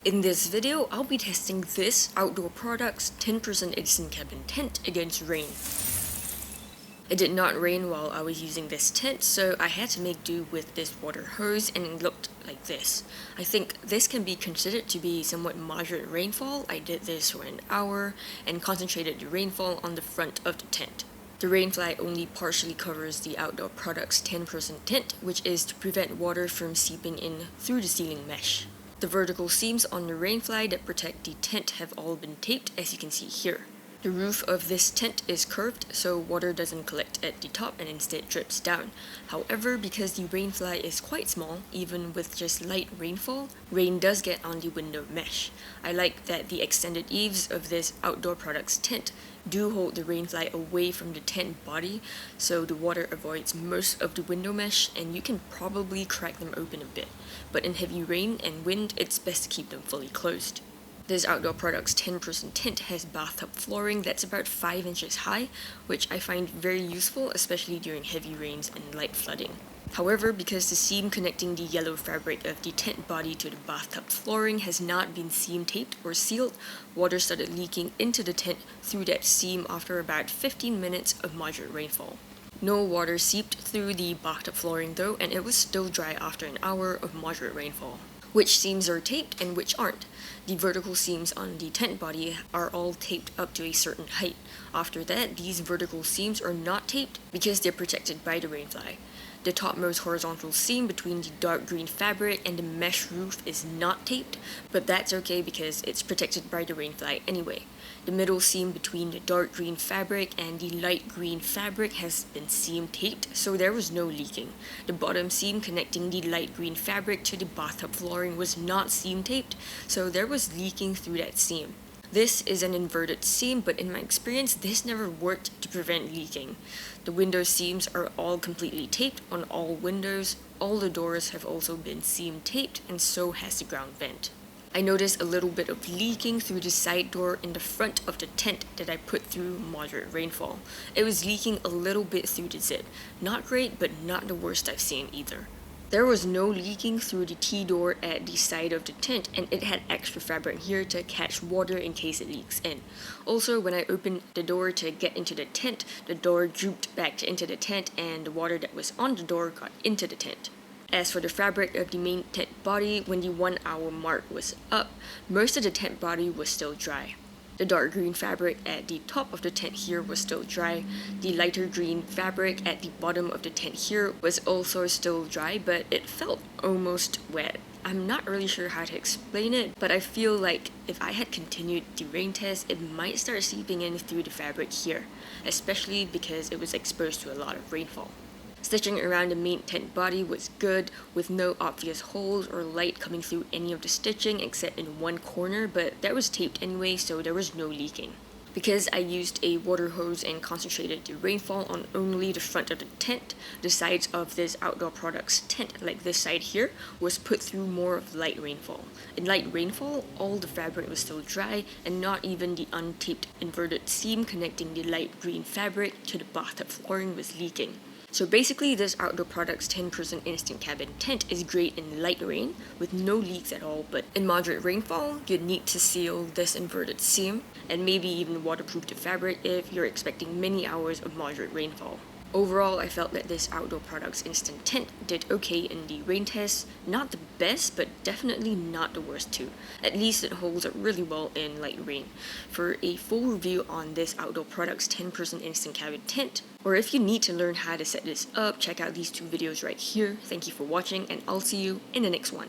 In this video, I'll be testing this Outdoor Products 10% instant cabin tent against rain. It did not rain while I was using this tent, so I had to make do with this water hose, and it looked like this. I think this can be considered to be somewhat moderate rainfall. I did this for an hour and concentrated the rainfall on the front of the tent. The Rainfly only partially covers the Outdoor Products 10% tent, which is to prevent water from seeping in through the ceiling mesh. The vertical seams on the Rainfly that protect the tent have all been taped, as you can see here. The roof of this tent is curved, so water doesn't collect at the top and instead drips down. However, because the Rainfly is quite small, even with just light rainfall, rain does get on the window mesh. I like that the extended eaves of this Outdoor Products tent do hold the Rainfly away from the tent body, so the water avoids most of the window mesh, and you can probably crack them open a bit. But in heavy rain and wind, it's best to keep them fully closed. This Outdoor Products 10% tent has bathtub flooring that's about 5 inches high, which I find very useful, especially during heavy rains and light flooding. However, because the seam connecting the yellow fabric of the tent body to the bathtub flooring has not been seam taped or sealed, water started leaking into the tent through that seam after about 15 minutes of moderate rainfall. No water seeped through the bathtub flooring though, and it was still dry after an hour of moderate rainfall. Which seams are taped and which aren't? The vertical seams on the tent body are all taped up to a certain height. After that, these vertical seams are not taped because they're protected by the Rainfly. The topmost horizontal seam between the dark green fabric and the mesh roof is not taped, but that's okay because it's protected by the Rainfly anyway. The middle seam between the dark green fabric and the light green fabric has been seam taped, so there was no leaking. The bottom seam connecting the light green fabric to the bathtub flooring was not seam taped, so there was leaking through that seam. This is an inverted seam, but in my experience, this never worked to prevent leaking. The window seams are all completely taped on all windows. All the doors have also been seam taped, and so has the ground vent. I noticed a little bit of leaking through the side door in the front of the tent that I put through moderate rainfall. It was leaking a little bit through the zip. Not great, but not the worst I've seen either. There was no leaking through the T-door at the side of the tent, and it had extra fabric here to catch water in case it leaks in. Also, when I opened the door to get into the tent, the door drooped back into the tent and the water that was on the door got into the tent. As for the fabric of the main tent body, when the 1 hour mark was up, most of the tent body was still dry. The dark green fabric at the top of the tent here was still dry. The lighter green fabric at the bottom of the tent here was also still dry, but it felt almost wet. I'm not really sure how to explain it, but I feel like if I had continued the rain test, it might start seeping in through the fabric here, especially because it was exposed to a lot of rainfall. Stitching around the main tent body was good, with no obvious holes or light coming through any of the stitching except in one corner, but that was taped anyway, so there was no leaking. Because I used a water hose and concentrated the rainfall on only the front of the tent, the sides of this Outdoor Products tent, like this side here, was put through more of light rainfall. In light rainfall, all the fabric was still dry, and not even the untaped inverted seam connecting the light green fabric to the bathtub flooring was leaking. So basically, this Outdoor Products 10% instant cabin tent is great in light rain with no leaks at all, but in moderate rainfall, you'd need to seal this inverted seam and maybe even waterproof the fabric if you're expecting many hours of moderate rainfall. Overall, I felt that this Outdoor Products instant tent did okay in the rain test. Not the best, but definitely not the worst too. At least it holds up really well in light rain. For a full review on this Outdoor Products 10% instant cabin tent, or if you need to learn how to set this up, check out these two videos right here. Thank you for watching, and I'll see you in the next one.